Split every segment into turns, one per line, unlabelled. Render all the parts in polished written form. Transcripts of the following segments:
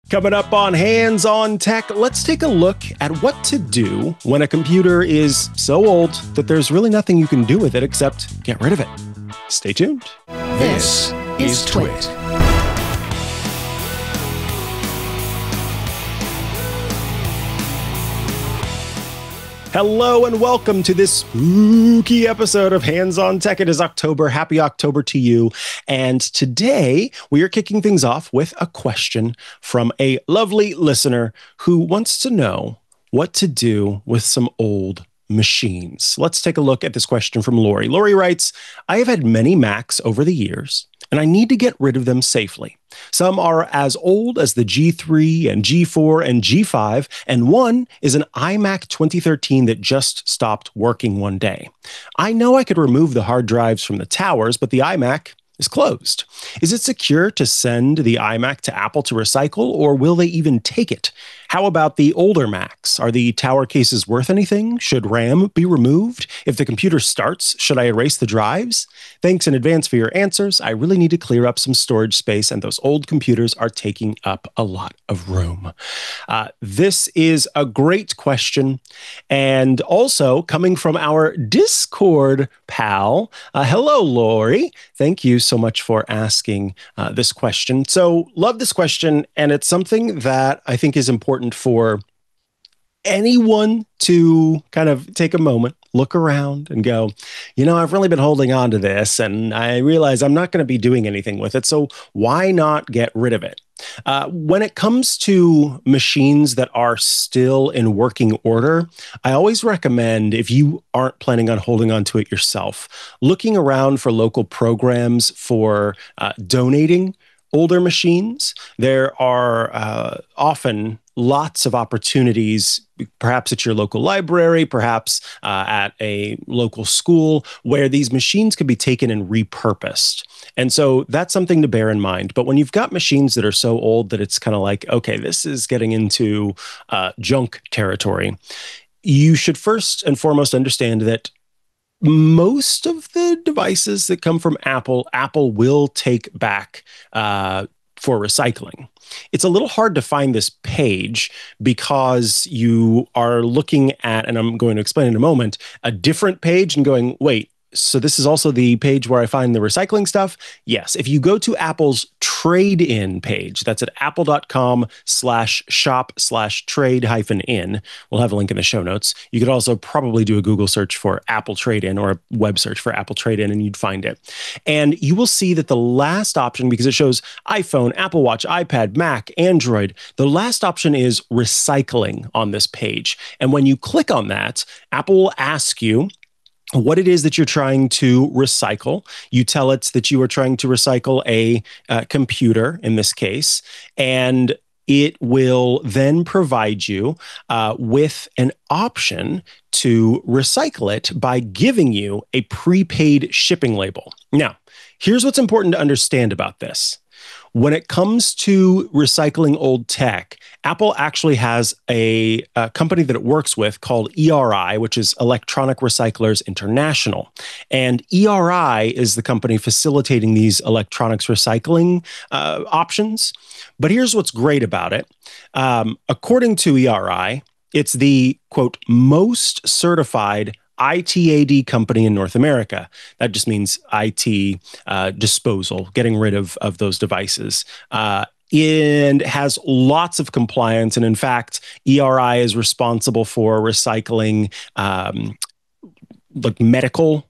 Coming up on Hands on Tech, let's take a look at what to do when a computer is so old that there's really nothing you can do with it except get rid of it. Stay tuned.
This is TWiT.
Hello and welcome to this spooky episode of Hands on Tech. It is October. Happy October to you. And today we are kicking things off with a question from a lovely listener who wants to know what to do with some old machines. Let's take a look at this question from Lori. Lori writes, I have had many Macs over the years, and I need to get rid of them safely. Some are as old as the G3 and G4 and G5, and one is an iMac 2013 that just stopped working one day. I know I could remove the hard drives from the towers, but the iMac is closed. Is it secure to send the iMac to Apple to recycle, or will they even take it? How about the older Macs? Are the tower cases worth anything? Should RAM be removed? If the computer starts, should I erase the drives? Thanks in advance for your answers. I really need to clear up some storage space, and those old computers are taking up a lot of room. This is a great question, and also coming from our Discord pal. Hello, Lori. Thank you so much for asking this question. So, love this question, and it's something that I think is important for anyone to kind of take a moment, look around and go, you know, I've really been holding on to this and I realize I'm not going to be doing anything with it. So why not get rid of it? When it comes to machines that are still in working order, I always recommend, if you aren't planning on holding on to it yourself, looking around for local programs for donating older machines. There are often lots of opportunities, perhaps at your local library, perhaps at a local school, where these machines could be taken and repurposed. And so that's something to bear in mind. But when you've got machines that are so old that it's kind of like, okay, this is getting into junk territory, you should first and foremost understand that most of the devices that come from Apple will take back for recycling. It's a little hard to find this page because you are looking at, and I'm going to explain in a moment, a different page and going, wait, so this is also the page where I find the recycling stuff? Yes. If you go to Apple's trade-in page, that's at apple.com/shop/trade-in. We'll have a link in the show notes. You could also probably do a Google search for Apple trade-in or a web search for Apple trade-in and you'd find it. And you will see that the last option, because it shows iPhone, Apple Watch, iPad, Mac, Android, the last option is recycling on this page. And when you click on that, Apple will ask you what it is that you're trying to recycle. You tell it that you are trying to recycle a computer in this case, and it will then provide you with an option to recycle it by giving you a prepaid shipping label. Now, here's what's important to understand about this. When it comes to recycling old tech, Apple actually has a company that it works with called ERI, which is Electronic Recyclers International. And ERI is the company facilitating these electronics recycling options. But here's what's great about it. According to ERI, it's the, quote, most certified ITAD company in North America. That just means IT disposal, getting rid of those devices. And has lots of compliance. And in fact, ERI is responsible for recycling like medical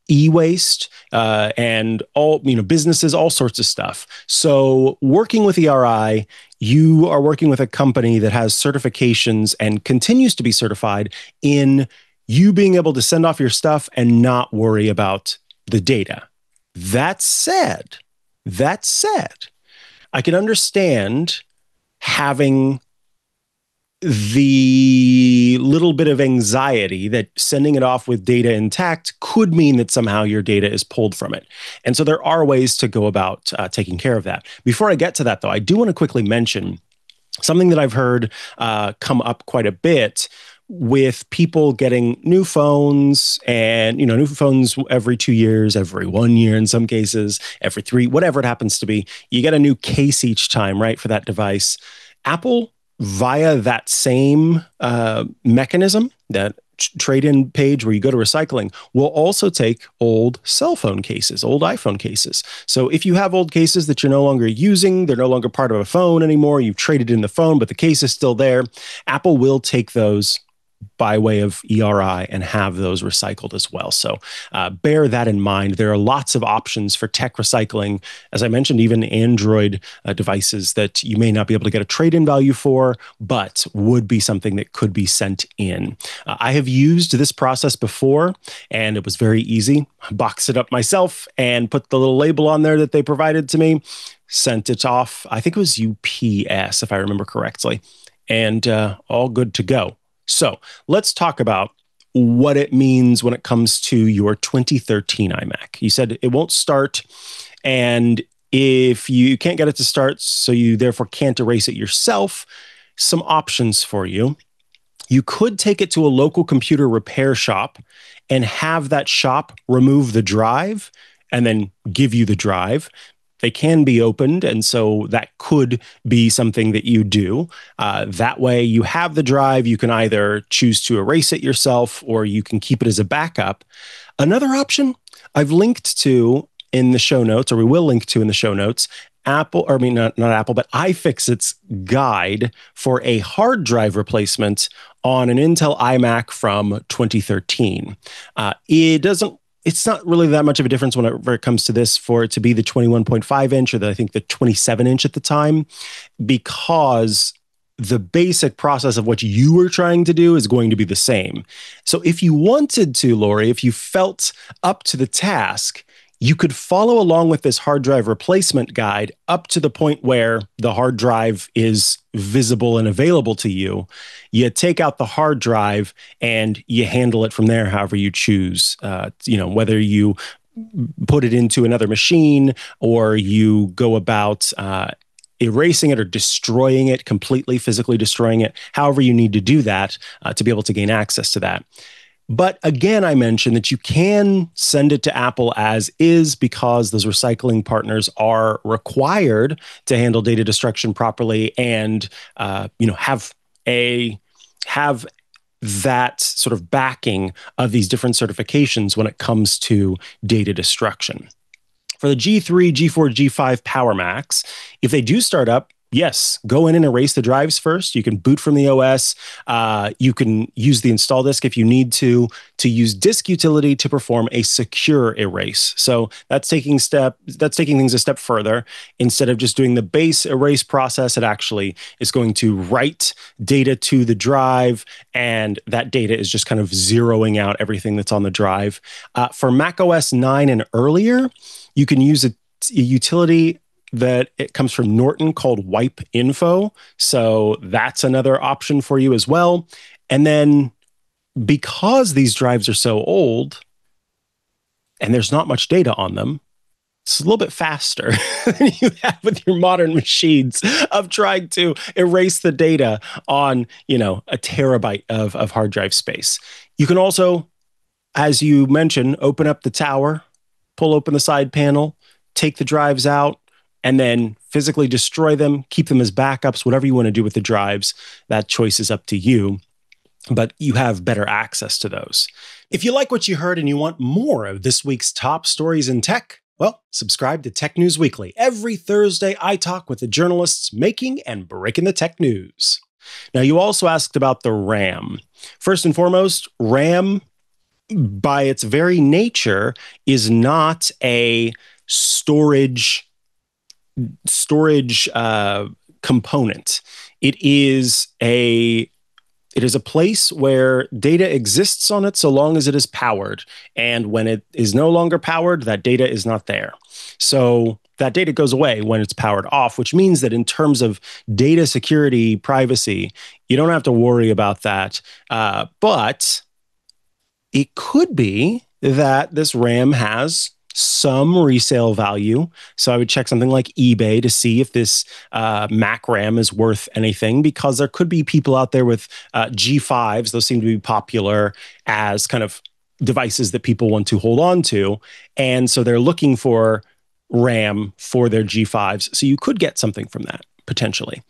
e-waste and all, businesses, all sorts of stuff. So working with ERI, you are working with a company that has certifications and continues to be certified in you being able to send off your stuff and not worry about the data. That said, I can understand having the little bit of anxiety that sending it off with data intact could mean that somehow your data is pulled from it. And so there are ways to go about taking care of that. Before I get to that, though, I do want to quickly mention something that I've heard come up quite a bit with people getting new phones and, new phones every 2 years, every 1 year in some cases, every 3, whatever it happens to be. You get a new case each time, right, for that device. Apple, via that same mechanism, that trade-in page where you go to recycling, will also take old cell phone cases, old iPhone cases. So if you have old cases that you're no longer using, they're no longer part of a phone anymore, you've traded in the phone, but the case is still there, Apple will take those by way of ERI and have those recycled as well. So bear that in mind. There are lots of options for tech recycling. As I mentioned, even Android devices that you may not be able to get a trade-in value for, but would be something that could be sent in. I have used this process before, and it was very easy. Boxed it up myself and put the little label on there that they provided to me, sent it off. I think it was UPS, if I remember correctly, and all good to go. So let's talk about what it means when it comes to your 2013 iMac. You said it won't start, and if you can't get it to start, so you therefore can't erase it yourself, some options for you. You could take it to a local computer repair shop and have that shop remove the drive and then give you the drive. They can be opened, and so that could be something that you do. That way, you have the drive. You can either choose to erase it yourself, or you can keep it as a backup. Another option I've linked to in the show notes, or we will link to in the show notes, not Apple, but iFixit's guide for a hard drive replacement on an Intel iMac from 2013. It's not really that much of a difference whenever it comes to this for it to be the 21.5 inch or I think the 27 inch at the time, because the basic process of what you were trying to do is going to be the same. So if you wanted to, Lori, if you felt up to the task, you could follow along with this hard drive replacement guide up to the point where the hard drive is visible and available to you. You take out the hard drive and you handle it from there however you choose. Whether you put it into another machine or you go about erasing it or destroying it completely, physically destroying it, however you need to do that to be able to gain access to that. But again, I mentioned that you can send it to Apple as is because those recycling partners are required to handle data destruction properly and have that sort of backing of these different certifications when it comes to data destruction. For the G3, G4, G5 Power Macs, if they do start up, yes, go in and erase the drives first. You can boot from the OS. You can use the install disk if you need to use disk utility to perform a secure erase. So that's taking things a step further. Instead of just doing the base erase process, it actually is going to write data to the drive, and that data is just kind of zeroing out everything that's on the drive. For macOS 9 and earlier, you can use a utility that it comes from Norton called Wipe Info. So that's another option for you as well. And then because these drives are so old and there's not much data on them, it's a little bit faster than you have with your modern machines of trying to erase the data on, a terabyte of hard drive space. You can also, as you mentioned, open up the tower, pull open the side panel, take the drives out, and then physically destroy them, keep them as backups, whatever you want to do with the drives. That choice is up to you, but you have better access to those. If you like what you heard and you want more of this week's top stories in tech, well, subscribe to Tech News Weekly. Every Thursday, I talk with the journalists making and breaking the tech news. Now, you also asked about the RAM. First and foremost, RAM, by its very nature, is not a storage component. It is a place where data exists on it so long as it is powered. And when it is no longer powered, that data is not there. So that data goes away when it's powered off, which means that in terms of data security, privacy, you don't have to worry about that. But it could be that this RAM has some resale value. So I would check something like eBay to see if this Mac RAM is worth anything, because there could be people out there with G5s. Those seem to be popular as kind of devices that people want to hold on to. And so they're looking for RAM for their G5s. So you could get something from that potentially.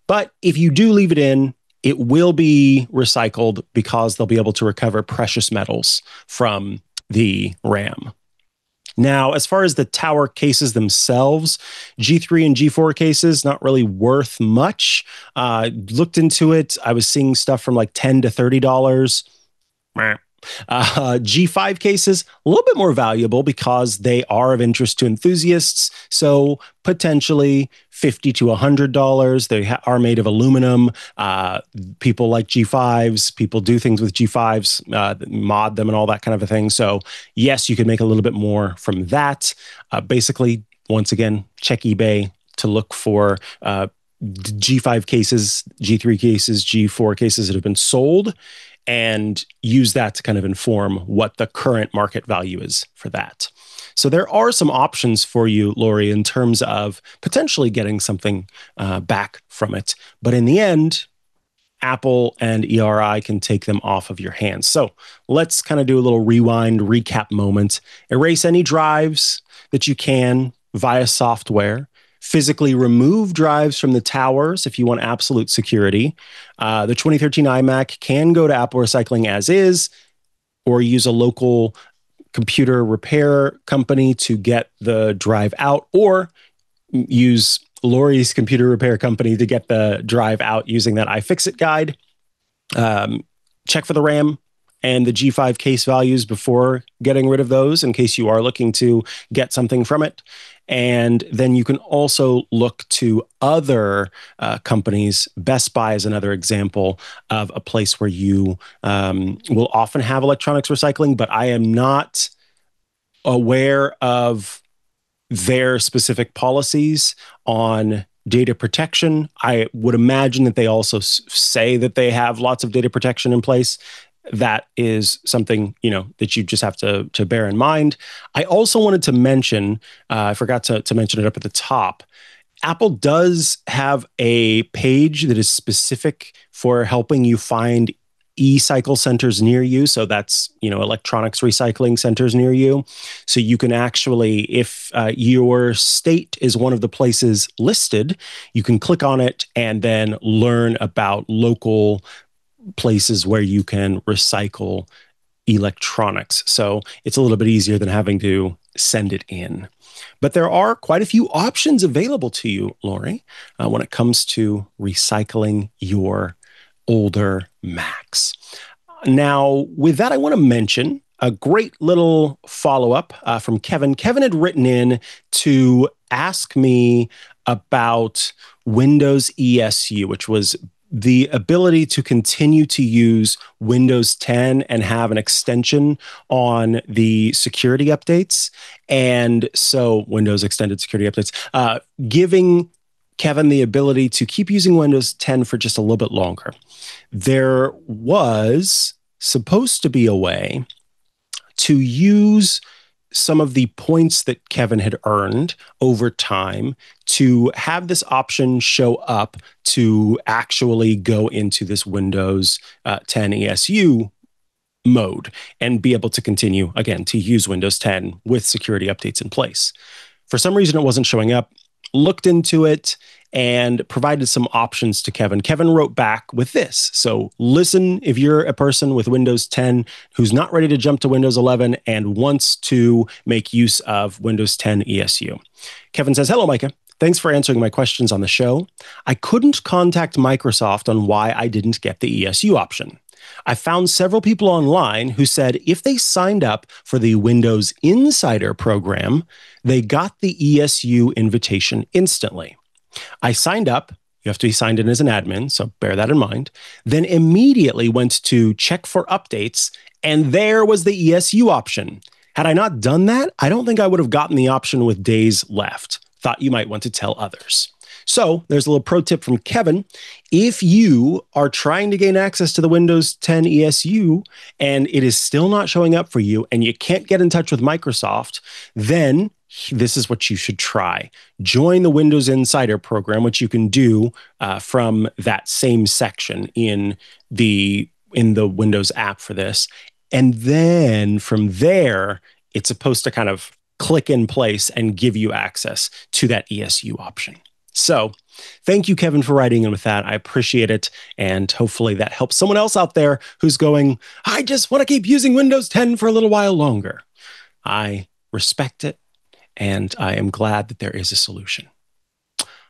But if you do leave it in, it will be recycled because they'll be able to recover precious metals from the RAM. Now, as far as the tower cases themselves, G3 and G4 cases, not really worth much. Looked into it. I was seeing stuff from like $10 to $30. G5 cases, a little bit more valuable because they are of interest to enthusiasts. So potentially $50 to $100. They are made of aluminum. People like G5s. People do things with G5s, mod them and all that kind of a thing. So yes, you can make a little bit more from that. Basically, once again, check eBay to look for G5 cases, G3 cases, G4 cases that have been sold, and use that to kind of inform what the current market value is for that. So there are some options for you, Lori, in terms of potentially getting something back from it. But in the end, Apple and ERI can take them off of your hands. So let's kind of do a little rewind, recap moment. Erase any drives that you can via software. Physically remove drives from the towers if you want absolute security. The 2013 iMac can go to Apple Recycling as is, or use a local computer repair company to get the drive out, or use Lori's computer repair company to get the drive out using that iFixit guide. Check for the RAM and the G5 case values before getting rid of those in case you are looking to get something from it. And then you can also look to other companies. Best Buy is another example of a place where you will often have electronics recycling, but I am not aware of their specific policies on data protection. I would imagine that they also say that they have lots of data protection in place. That is something, that you just have to bear in mind. I also wanted to mention, I forgot to mention it up at the top, Apple does have a page that is specific for helping you find e-cycle centers near you. So that's, electronics recycling centers near you. So you can actually, if your state is one of the places listed, you can click on it and then learn about local places where you can recycle electronics. So it's a little bit easier than having to send it in. But there are quite a few options available to you, Lori, when it comes to recycling your older Macs. Now, with that, I want to mention a great little follow-up from Kevin. Kevin had written in to ask me about Windows ESU, which was the ability to continue to use Windows 10 and have an extension on the security updates. And so Windows extended security updates, giving Kevin the ability to keep using Windows 10 for just a little bit longer. There was supposed to be a way to use some of the points that Kevin had earned over time to have this option show up to actually go into this Windows 10 ESU mode and be able to continue, again, to use Windows 10 with security updates in place. For some reason, it wasn't showing up. Looked into it and provided some options to Kevin. Kevin wrote back with this. So listen, if you're a person with Windows 10 who's not ready to jump to Windows 11 and wants to make use of Windows 10 ESU. Kevin says, "Hello, Mikah. Thanks for answering my questions on the show. I couldn't contact Microsoft on why I didn't get the ESU option. I found several people online who said if they signed up for the Windows Insider program, they got the ESU invitation instantly. I signed up. You have to be signed in as an admin, so bear that in mind. Then immediately went to check for updates, and there was the ESU option. Had I not done that, I don't think I would have gotten the option with days left. Thought you might want to tell others." So there's a little pro tip from Kevin. If you are trying to gain access to the Windows 10 ESU and it is still not showing up for you and you can't get in touch with Microsoft, then this is what you should try. Join the Windows Insider program, which you can do from that same section in the Windows app for this. And then from there, it's supposed to kind of click in place and give you access to that ESU option. So thank you, Kevin, for writing in with that. I appreciate it. And hopefully that helps someone else out there who's going, I just want to keep using Windows 10 for a little while longer. I respect it, and I am glad that there is a solution.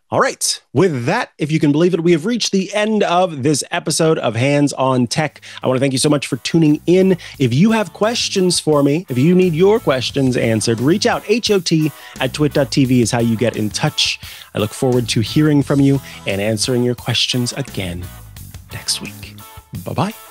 All right. With that, if you can believe it, we have reached the end of this episode of Hands on Tech. I want to thank you so much for tuning in. If you have questions for me, if you need your questions answered, reach out. HOT@twit.tv is how you get in touch. I look forward to hearing from you and answering your questions again next week. Bye-bye.